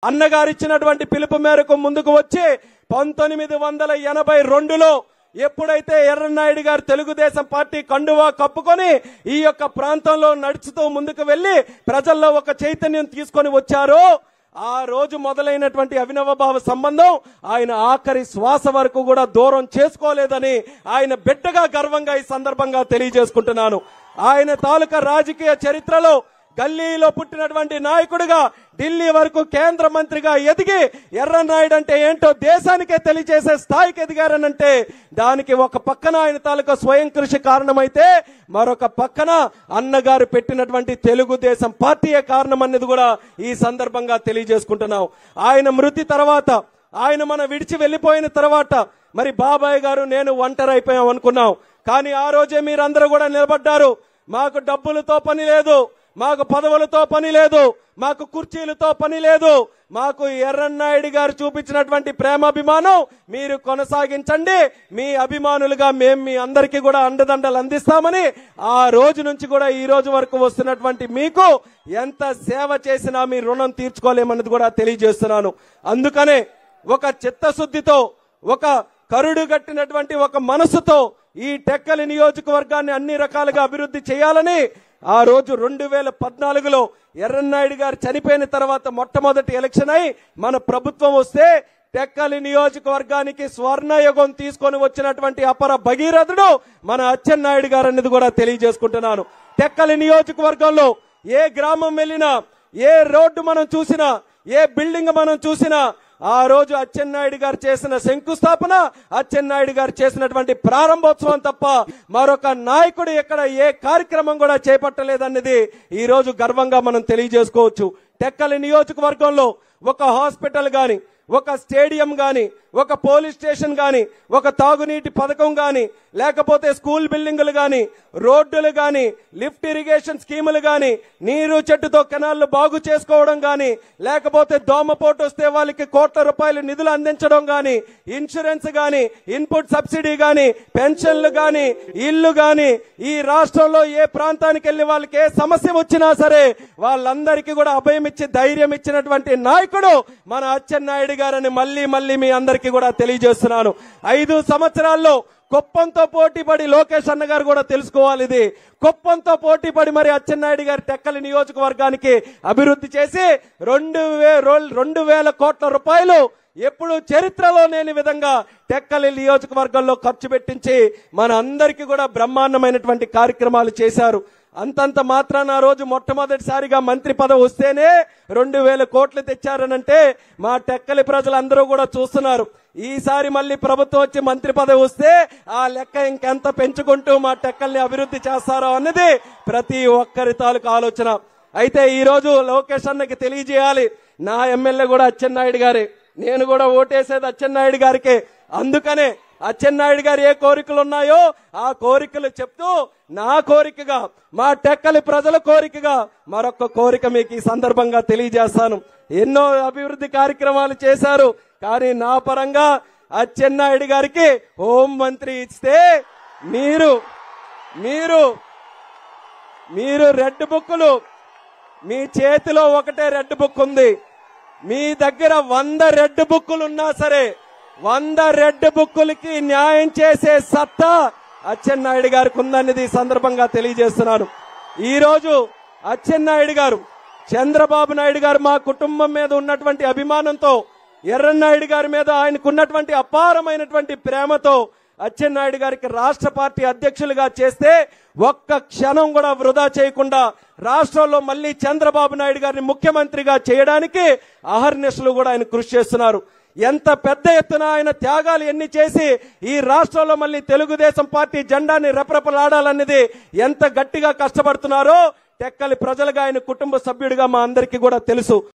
అన్నగారిచ్చినటువంటి పిలుపు మేరకు ముందుకు వచ్చి 1982లో ఎప్పుడైతే ఎర్రన్నాయుడు గారు తెలుగుదేశం పార్టీ కండువా కప్పుకొని ఈ యొక్క ప్రాంతంలో నడుచుతూ ముందుకు వెళ్లి ప్రజల్లో ఒక చైతన్యం తీసుకొని వచ్చారో ఆ రోజు మొదలైనటువంటి అవినవ భావ సంబంధం ఆయన ఆఖరి శ్వాస వరకు కూడా దూరం చేసుకోలేదని ఆయన బిడ్డగా గర్వంగా ఈ సందర్భంగా తెలియజేసుకుంటున్నాను. ఆయన తాలూకా రాజకీయ చరిత్రలో గల్లీలో పుట్టినటువంటి నాయకుడిగా ఢిల్లీ వరకు కేంద్ర మంత్రిగా ఎదిగి ఎర్రన్నాయుడు అంటే ఏంటో దేశానికే తెలియజేసే స్థాయికి ఎదిగారనంటే దానికి ఒక పక్కన ఆయన తాలూకా స్వయం కృషి కారణమైతే మరొక పక్కన అన్నగారు పెట్టినటువంటి తెలుగుదేశం పార్టీయే కారణం అనేది కూడా ఈ సందర్భంగా తెలియజేసుకుంటున్నాం. ఆయన మృతి తర్వాత ఆయన మన విడిచి వెళ్లిపోయిన తర్వాత మరి బాబాయ్ గారు నేను ఒంటరి అయిపోయాం అనుకున్నాం. కానీ ఆ రోజే మీరందరూ కూడా నిలబడ్డారు. మాకు డబ్బులతో పని లేదు, మాకు పదవులతో పని లేదు, మాకు కుర్చీలతో పని లేదు, మాకు ఎర్రన్నాయుడు గారు చూపించినటువంటి ప్రేమాభిమానం మీరు కొనసాగించండి, మీ అభిమానులుగా మేము మీ అందరికీ కూడా అండదండలు అందిస్తామని ఆ రోజు నుంచి కూడా ఈ రోజు వరకు వస్తున్నటువంటి మీకు ఎంత సేవ చేసినా మీ రుణం తీర్చుకోలేమన్నది కూడా తెలియజేస్తున్నాను. అందుకనే ఒక చిత్తశుద్ధితో ఒక కరుడు గట్టినటువంటి ఒక మనసుతో ఈ టెక్కలి నియోజకవర్గాన్ని అన్ని రకాలుగా అభివృద్ధి చేయాలని ఆ రోజు 2014లో ఎర్రన్నాయుడు గారు చనిపోయిన తర్వాత మొట్టమొదటి ఎలక్షన్ అయి మన ప్రభుత్వం వస్తే టెక్కలి నియోజకవర్గానికి స్వర్ణయుగం తీసుకొని వచ్చినటువంటి అపర భగీరథుడు మన అచ్చెన్నాయుడు గారు అనేది కూడా తెలియజేసుకుంటున్నాను. టెక్కలి నియోజకవర్గంలో ఏ గ్రామం వెళ్ళినా, ఏ రోడ్డు మనం చూసినా, ఏ బిల్డింగ్ మనం చూసినా ఆ రోజు అచ్చెన్నాయుడు గారు చేసిన శంకుస్థాపన, అచ్చెన్నాయుడు గారు చేసినటువంటి ప్రారంభోత్సవం తప్ప మరొక నాయకుడు ఎక్కడ ఏ కార్యక్రమం కూడా చేపట్టలేదన్నది ఈ రోజు గర్వంగా మనం తెలియజేసుకోవచ్చు. టెక్కలి నియోజకవర్గంలో ఒక హాస్పిటల్ గాని, ఒక స్టేడియం గాని, ఒక పోలీస్ స్టేషన్ గాని, ఒక తాగునీటి పథకం గాని, లేకపోతే స్కూల్ బిల్డింగులు గాని, రోడ్డులు గాని, లిఫ్ట్ ఇరిగేషన్ స్కీములు గాని, నీరు చెట్టుతో కెనాళ్లు బాగు చేసుకోవడం గాని, లేకపోతే దోమపోటు వస్తే వాళ్ళకి కోట్ల రూపాయలు నిధులు అందించడం గాని, ఇన్సూరెన్స్ గాని, ఇన్పుట్ సబ్సిడీ గాని, పెన్షన్లు గాని, ఇల్లు గాని, ఈ రాష్ట్రంలో ఏ ప్రాంతానికి వెళ్లి వాళ్ళకి ఏ సమస్య వచ్చినా సరే వాళ్ళందరికీ కూడా అభయం ఇచ్చి ధైర్యం ఇచ్చినటువంటి నాయకుడు మన అచ్చెన్నాయుడు గారని మళ్ళీ మళ్ళీ మీ అందరికీ కూడా తెలియజేస్తున్నాను. 5 సంవత్సరాల్లో కుప్పంతో పోటీపడి లోకేష్ అన్న గారు కూడా తెలుసుకోవాలి. ఇది కుప్పంతో పోటీపడి మరి అచ్చెన్నాయుడు గారి టెక్కలి నియోజకవర్గానికి అభివృద్ధి చేసి 2,000 కోట్ల రూపాయలు ఎప్పుడు చరిత్రలో లేని విధంగా టెక్కలి నియోజకవర్గంలో ఖర్చు పెట్టించి మన అందరికీ కూడా బ్రహ్మాండమైనటువంటి కార్యక్రమాలు చేశారు. అంతంత మాత్రాన ఆ రోజు మొట్టమొదటిసారిగా మంత్రి పదవి వస్తేనే 2,000 కోట్లు తెచ్చారనంటే మా టెక్కలి ప్రజలందరూ కూడా చూస్తున్నారు. ఈసారి మళ్ళీ ప్రభుత్వం వచ్చి మంత్రి పదవి వస్తే ఆ లెక్క ఇంకెంత పెంచుకుంటూ మా టెక్కల్ని అభివృద్ధి చేస్తారో అన్నది ప్రతి ఒక్కరి తాలూకు ఆలోచన. అయితే ఈ రోజు లోకేష్ అన్నకి తెలియజేయాలి, నా ఎమ్మెల్యే కూడా అచ్చెన్నాయుడు గారే, నేను కూడా ఓటేసేది అచ్చెన్నాయుడు గారికే. అందుకనే అచ్చెన్నాయుడు గారు ఏ కోరికలు ఉన్నాయో ఆ కోరికలు చెప్తూ నా కోరికగా, మా టెక్కలి ప్రజల కోరికగా మరొక కోరిక మీకు ఈ సందర్భంగా తెలియజేస్తాను. ఎన్నో అభివృద్ధి కార్యక్రమాలు చేశారు, కానీ నా పరంగా అచ్చెన్నాయుడు గారికి హోం మంత్రి ఇస్తే మీరు రెడ్ బుక్కులు, మీ చేతిలో ఒకటే రెడ్ బుక్ ఉంది, మీ దగ్గర 100 రెడ్ బుక్కులు ఉన్నా సరే 100 రెడ్ బుక్కులకి న్యాయం చేసే సత్తా అచ్చెన్నాయుడు గారికి ఉందనేది ఈ సందర్భంగా తెలియజేస్తున్నాను. ఈ రోజు అచ్చెన్నాయుడు గారు, చంద్రబాబు నాయుడు గారు మా కుటుంబం మీద ఉన్నటువంటి అభిమానంతో, ఎర్రన్నాయుడు గారి మీద ఆయనకున్నటువంటి అపారమైనటువంటి ప్రేమతో అచ్చెన్నాయుడు గారికి రాష్ట్ర పార్టీ అధ్యక్షులుగా చేస్తే ఒక్క క్షణం కూడా వృధా చేయకుండా రాష్ట్రంలో మళ్ళీ చంద్రబాబు నాయుడు గారిని ముఖ్యమంత్రిగా చేయడానికి అహర్నిశలు కూడా ఆయన కృషి చేస్తున్నారు. ఎంత పెద్ద ఎత్తున ఆయన త్యాగాలు ఎన్ని చేసి ఈ రాష్ట్రంలో మళ్ళీ తెలుగుదేశం పార్టీ జెండాని రెపరెపలాడాలన్నది ఎంత గట్టిగా కష్టపడుతున్నారో టెక్కలి ప్రజలుగా ఆయన కుటుంబ సభ్యుడిగా మా అందరికీ కూడా తెలుసు.